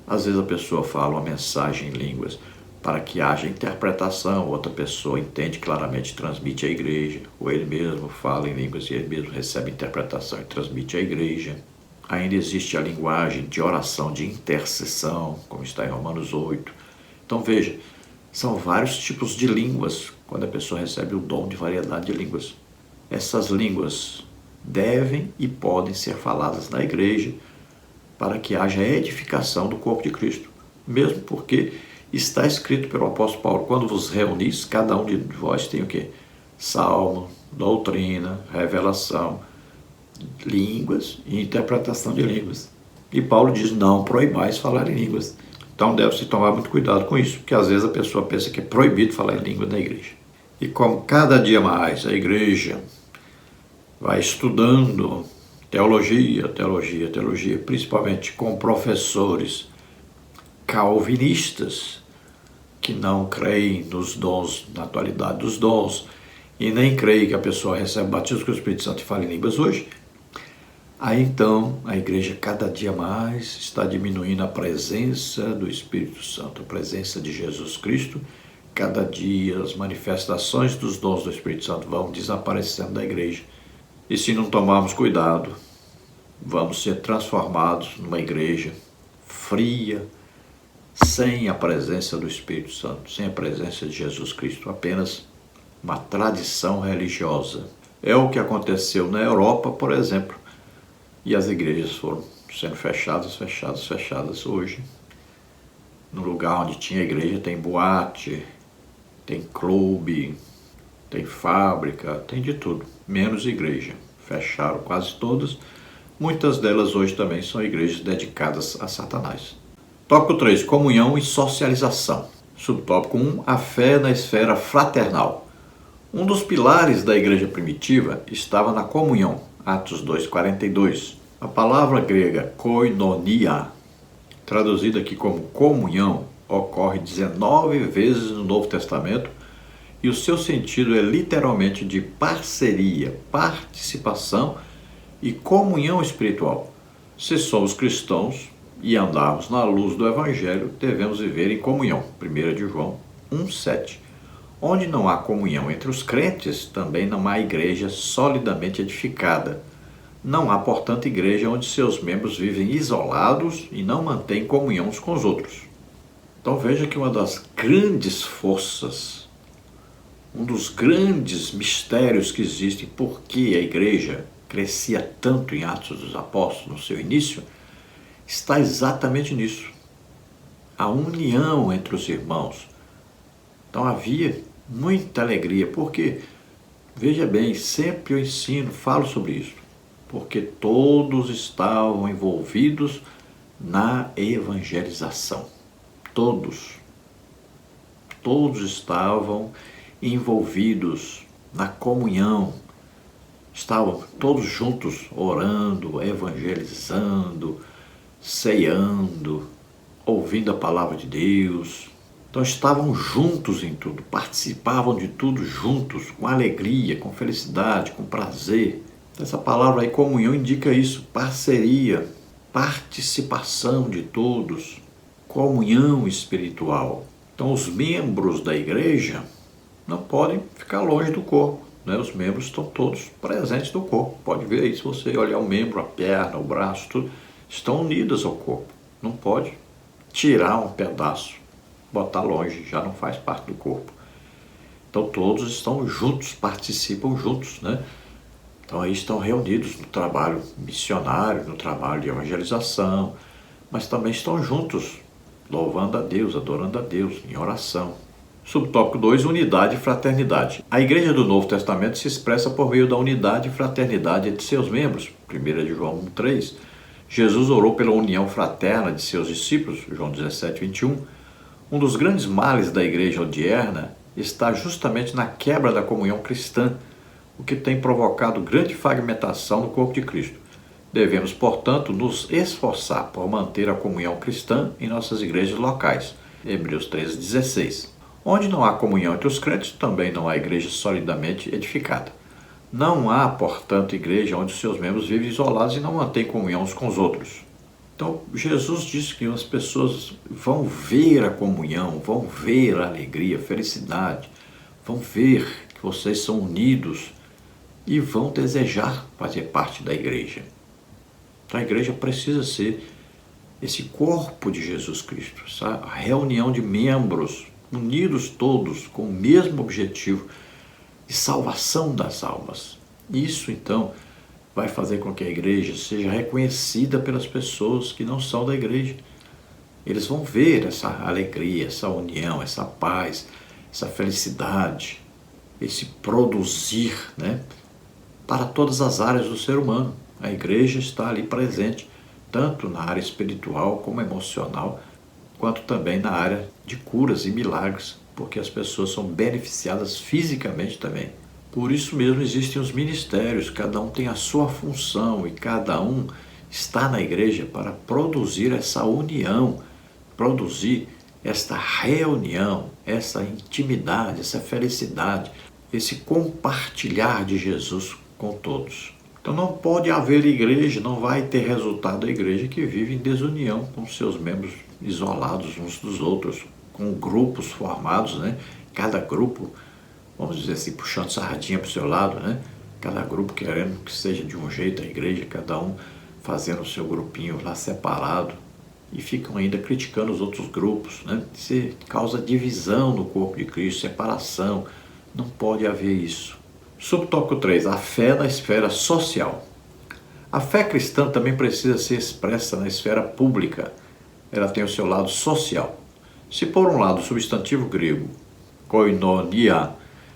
Às vezes a pessoa fala uma mensagem em línguas para que haja interpretação, outra pessoa entende claramente, transmite à igreja, ou ele mesmo fala em línguas e ele mesmo recebe interpretação e transmite à igreja. Ainda existe a linguagem de oração, de intercessão, como está em Romanos 8. Então veja, são vários tipos de línguas quando a pessoa recebe o dom de variedade de línguas. Essas línguas devem e podem ser faladas na igreja para que haja edificação do corpo de Cristo. Mesmo porque está escrito pelo apóstolo Paulo, quando vos reunis, cada um de vós tem o quê? Salmo, doutrina, revelação, línguas e interpretação de línguas. E Paulo diz, não proibais falar em línguas. Então deve-se tomar muito cuidado com isso, porque às vezes a pessoa pensa que é proibido falar em língua na igreja. E como cada dia mais a igreja vai estudando teologia, principalmente com professores calvinistas que não creem nos dons, na atualidade dos dons, e nem creem que a pessoa recebe batismo com o Espírito Santo e fala em línguas hoje, aí então a igreja cada dia mais está diminuindo a presença do Espírito Santo, a presença de Jesus Cristo. Cada dia as manifestações dos dons do Espírito Santo vão desaparecendo da igreja. E se não tomarmos cuidado, vamos ser transformados numa igreja fria, sem a presença do Espírito Santo, sem a presença de Jesus Cristo, apenas uma tradição religiosa. É o que aconteceu na Europa, por exemplo, e as igrejas foram sendo fechadas hoje. No lugar onde tinha igreja tem boate, tem clube, tem fábrica, tem de tudo, menos igreja. Fecharam quase todas. Muitas delas hoje também são igrejas dedicadas a Satanás. Tópico 3, comunhão e socialização. Subtópico 1, a fé na esfera fraternal. Um dos pilares da igreja primitiva estava na comunhão, Atos 2:42. A palavra grega koinonia, traduzida aqui como comunhão, ocorre 19 vezes no Novo Testamento e o seu sentido é literalmente de parceria, participação e comunhão espiritual. Se somos cristãos e andarmos na luz do Evangelho, devemos viver em comunhão. 1 de João 1,7. Onde não há comunhão entre os crentes, também não há igreja solidamente edificada. Não há, portanto, igreja onde seus membros vivem isolados e não mantêm comunhão uns com os outros. Então veja que uma das grandes forças, um dos grandes mistérios que existem, por que a igreja crescia tanto em Atos dos Apóstolos no seu início, está exatamente nisso. A união entre os irmãos. Então havia muita alegria, porque, veja bem, sempre eu ensino, falo sobre isso, porque todos estavam envolvidos na evangelização. Todos estavam envolvidos na comunhão, estavam todos juntos orando, evangelizando, ceando, ouvindo a palavra de Deus. Então estavam juntos em tudo, participavam de tudo juntos, com alegria, com felicidade, com prazer. Essa palavra aí, comunhão, indica isso, parceria, participação de todos, comunhão espiritual. Então os membros da igreja não podem ficar longe do corpo, né? Os membros estão todos presentes no corpo. Pode ver aí, se você olhar o membro, a perna, o braço, tudo, estão unidos ao corpo. Não pode tirar um pedaço, botar longe, já não faz parte do corpo. Então todos estão juntos, participam juntos, né? Então aí estão reunidos no trabalho missionário, no trabalho de evangelização, mas também estão juntos, louvando a Deus, adorando a Deus, em oração. Subtópico 2, unidade e fraternidade. A igreja do Novo Testamento se expressa por meio da unidade e fraternidade entre seus membros. 1 de João 1,3. Jesus orou pela união fraterna de seus discípulos, João 17,21. Um dos grandes males da igreja odierna está justamente na quebra da comunhão cristã, o que tem provocado grande fragmentação no corpo de Cristo. Devemos, portanto, nos esforçar por manter a comunhão cristã em nossas igrejas locais. Hebreus 13,16. Onde não há comunhão entre os crentes, também não há igreja solidamente edificada. Não há, portanto, igreja onde seus membros vivem isolados e não mantêm comunhão uns com os outros. Então, Jesus disse que as pessoas vão ver a comunhão, vão ver a alegria, a felicidade, vão ver que vocês são unidos e vão desejar fazer parte da igreja. Então, a igreja precisa ser esse corpo de Jesus Cristo, essa reunião de membros unidos todos com o mesmo objetivo de salvação das almas. Isso, então, vai fazer com que a igreja seja reconhecida pelas pessoas que não são da igreja. Eles vão ver essa alegria, essa união, essa paz, essa felicidade, esse produzir, né, para todas as áreas do ser humano. A igreja está ali presente, tanto na área espiritual como emocional, quanto também na área de curas e milagres, porque as pessoas são beneficiadas fisicamente também. Por isso mesmo existem os ministérios, cada um tem a sua função e cada um está na igreja para produzir essa união, produzir esta reunião, essa intimidade, essa felicidade, esse compartilhar de Jesus com todos. Então não pode haver igreja, não vai ter resultado a igreja que vive em desunião com seus membros isolados uns dos outros, com grupos formados, né? Cada grupo, vamos dizer assim, puxando sardinha para o seu lado, né? Cada grupo querendo que seja de um jeito a igreja, cada um fazendo o seu grupinho lá separado e ficam ainda criticando os outros grupos, né? Isso causa divisão no corpo de Cristo, separação, não pode haver isso. Subtópico 3, a fé na esfera social. A fé cristã também precisa ser expressa na esfera pública. Ela tem o seu lado social. Se por um lado o substantivo grego koinonia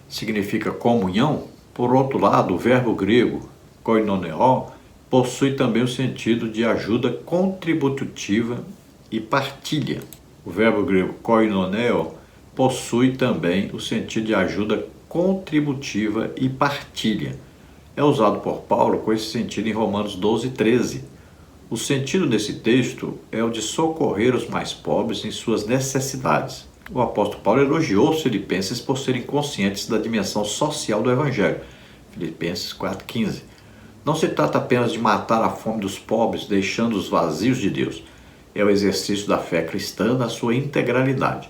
significa comunhão, por outro lado o verbo grego koinoneo possui também o sentido de ajuda contributiva e partilha. O verbo grego koinoneo possui também o sentido de ajuda contributiva e partilha. É usado por Paulo com esse sentido em Romanos 12:13. O sentido desse texto é o de socorrer os mais pobres em suas necessidades. O apóstolo Paulo elogiou os filipenses por serem conscientes da dimensão social do Evangelho. Filipenses 4,15. Não se trata apenas de matar a fome dos pobres, deixando-os vazios de Deus. É o exercício da fé cristã na sua integralidade.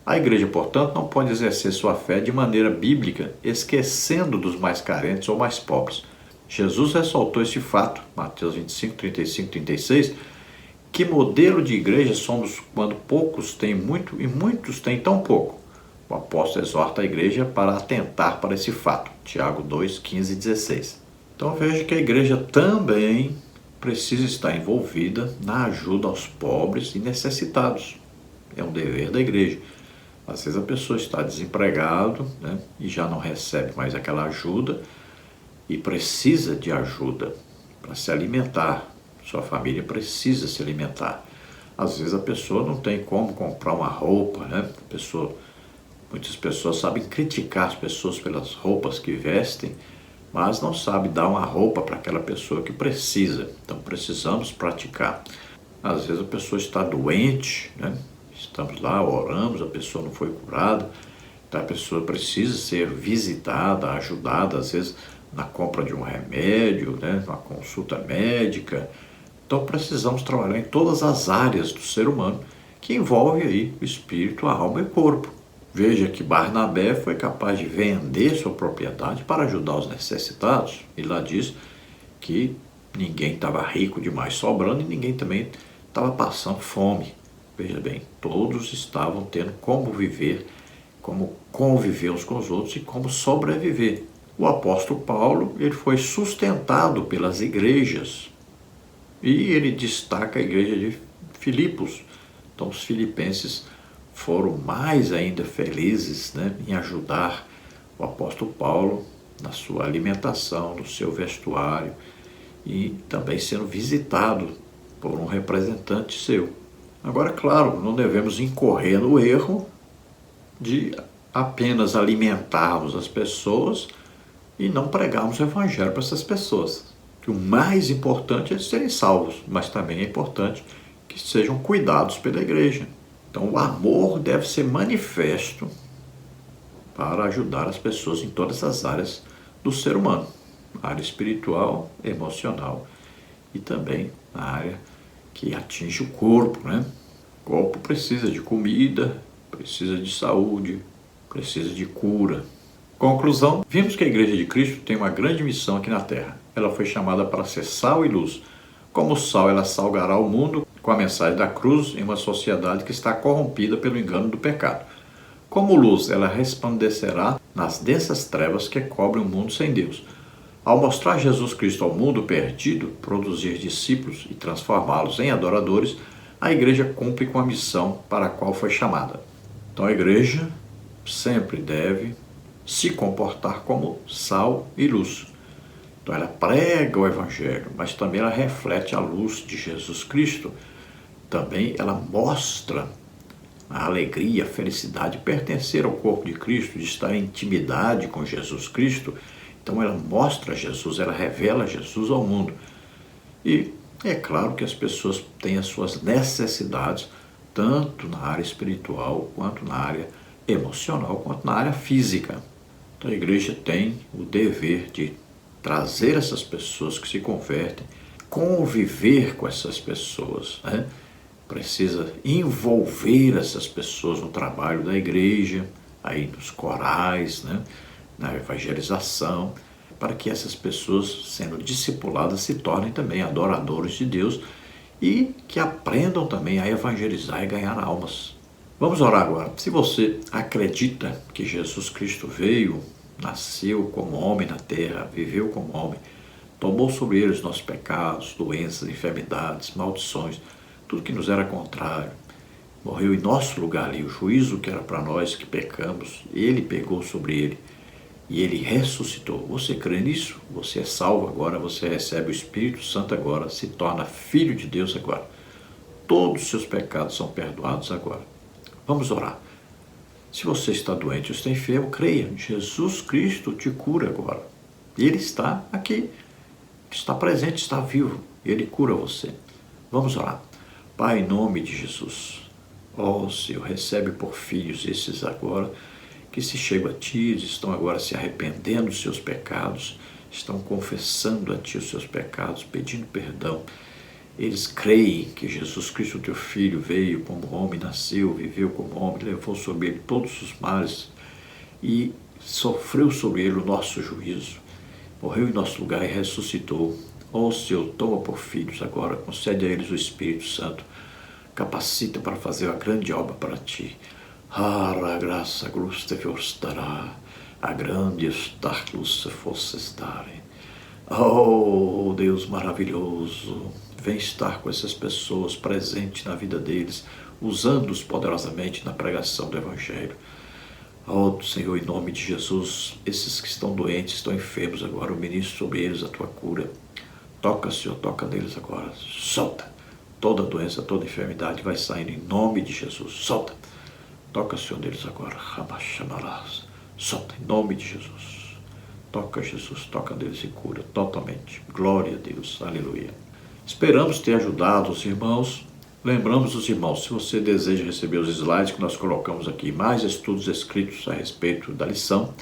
A igreja, portanto, não pode exercer sua fé de maneira bíblica, esquecendo dos mais carentes ou mais pobres. Jesus ressaltou este fato, Mateus 25, 35, 36, que modelo de igreja somos quando poucos têm muito e muitos têm tão pouco. O apóstolo exorta a igreja para atentar para esse fato, Tiago 2, 15 e 16. Então veja que a igreja também precisa estar envolvida na ajuda aos pobres e necessitados. É um dever da igreja. Às vezes a pessoa está desempregado, né, e já não recebe mais aquela ajuda e precisa de ajuda para se alimentar. Sua família precisa se alimentar. Às vezes a pessoa não tem como comprar uma roupa, né? Muitas pessoas sabem criticar as pessoas pelas roupas que vestem, mas não sabem dar uma roupa para aquela pessoa que precisa. Então precisamos praticar. Às vezes a pessoa está doente, né? Estamos lá, oramos, a pessoa não foi curada, então a pessoa precisa ser visitada, ajudada, às vezes na compra de um remédio, né? Uma consulta médica. Então precisamos trabalhar em todas as áreas do ser humano, que envolve aí o espírito, a alma e o corpo. Veja que Barnabé foi capaz de vender sua propriedade para ajudar os necessitados. E lá diz que ninguém estava rico demais sobrando e ninguém também estava passando fome. Veja bem, todos estavam tendo como viver, como conviver uns com os outros e como sobreviver. O apóstolo Paulo, ele foi sustentado pelas igrejas. E ele destaca a igreja de Filipos. Então os filipenses foram mais ainda felizes, né, em ajudar o apóstolo Paulo na sua alimentação, no seu vestuário e também sendo visitado por um representante seu. Agora, claro, não devemos incorrer no erro de apenas alimentarmos as pessoas e não pregarmos o evangelho para essas pessoas. Que o mais importante é serem salvos, mas também é importante que sejam cuidados pela igreja. Então o amor deve ser manifesto para ajudar as pessoas em todas as áreas do ser humano. Na área espiritual, emocional e também na área que atinge o corpo, né? O corpo precisa de comida, precisa de saúde, precisa de cura. Conclusão, vimos que a Igreja de Cristo tem uma grande missão aqui na Terra. Ela foi chamada para ser sal e luz. Como sal, ela salgará o mundo com a mensagem da cruz em uma sociedade que está corrompida pelo engano do pecado. Como luz, ela resplandecerá nas densas trevas que cobrem o mundo sem Deus. Ao mostrar Jesus Cristo ao mundo perdido, produzir discípulos e transformá-los em adoradores, a igreja cumpre com a missão para a qual foi chamada. Então a igreja sempre deve se comportar como sal e luz. Então ela prega o evangelho, mas também ela reflete a luz de Jesus Cristo. Também ela mostra a alegria, a felicidade de pertencer ao corpo de Cristo, de estar em intimidade com Jesus Cristo. Então ela mostra Jesus, ela revela Jesus ao mundo. E é claro que as pessoas têm as suas necessidades, tanto na área espiritual, quanto na área emocional, quanto na área física. Então a igreja tem o dever de trazer essas pessoas que se convertem, conviver com essas pessoas, né? Precisa envolver essas pessoas no trabalho da igreja, aí nos corais, né? Na evangelização, para que essas pessoas, sendo discipuladas, se tornem também adoradores de Deus e que aprendam também a evangelizar e ganhar almas. Vamos orar agora. Se você acredita que Jesus Cristo veio, nasceu como homem na terra, viveu como homem, tomou sobre ele os nossos pecados, doenças, enfermidades, maldições, tudo que nos era contrário, morreu em nosso lugar ali, o juízo que era para nós que pecamos, ele pegou sobre ele e ele ressuscitou. Você crê nisso? Você é salvo agora, você recebe o Espírito Santo agora, se torna filho de Deus agora. Todos os seus pecados são perdoados agora. Vamos orar. Se você está doente, você está enfermo, creia, Jesus Cristo te cura agora. Ele está aqui, está presente, está vivo, ele cura você. Vamos orar. Pai, em nome de Jesus, ó Senhor, recebe por filhos esses agora que se chegam a Ti, estão agora se arrependendo dos seus pecados, estão confessando a Ti os seus pecados, pedindo perdão. Eles creem que Jesus Cristo, Teu Filho, veio como homem, nasceu, viveu como homem, levou sobre Ele todos os males e sofreu sobre Ele o nosso juízo. Morreu em nosso lugar e ressuscitou. Ó Senhor, toma por filhos agora, concede a eles o Espírito Santo, capacita para fazer a grande obra para Ti. A graça te forstará, a grande estar luz fosse estarem. Oh, Deus maravilhoso, vem estar com essas pessoas, presente na vida deles, usando-os poderosamente na pregação do Evangelho. Oh, Senhor, em nome de Jesus, esses que estão doentes, estão enfermos agora, eu ministro sobre eles a Tua cura. Toca, Senhor, toca neles agora, solta. Toda doença, toda enfermidade vai saindo em nome de Jesus, solta. Toca, Senhor, neles agora, solta em nome de Jesus. Toca, Jesus, toca neles e cura totalmente. Glória a Deus, aleluia. Esperamos ter ajudado os irmãos. Lembramos os irmãos, se você deseja receber os slides que nós colocamos aqui, mais estudos escritos a respeito da lição,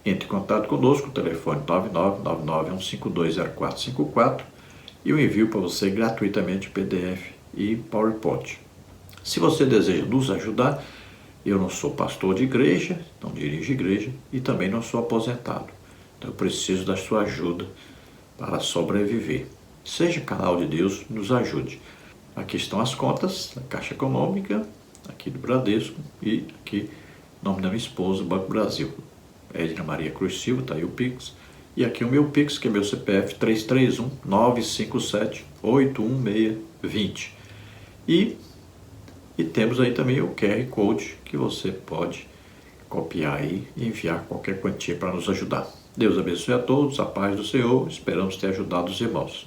entre em contato conosco, o telefone 9999-1520454 e eu envio para você gratuitamente PDF e PowerPoint. Se você deseja nos ajudar, eu não sou pastor de igreja, não dirijo igreja e também não sou aposentado. Então eu preciso da sua ajuda para sobreviver. Seja canal de Deus, nos ajude. Aqui estão as contas da Caixa Econômica, aqui do Bradesco e aqui o nome da minha esposa, Banco Brasil. Edna Maria Cruz Silva, está aí o Pix. E aqui o meu Pix, que é meu CPF, 331-957-81620. E temos aí também o QR Code, que você pode copiar aí e enviar qualquer quantia para nos ajudar. Deus abençoe a todos, a paz do Senhor, esperamos ter ajudado os irmãos.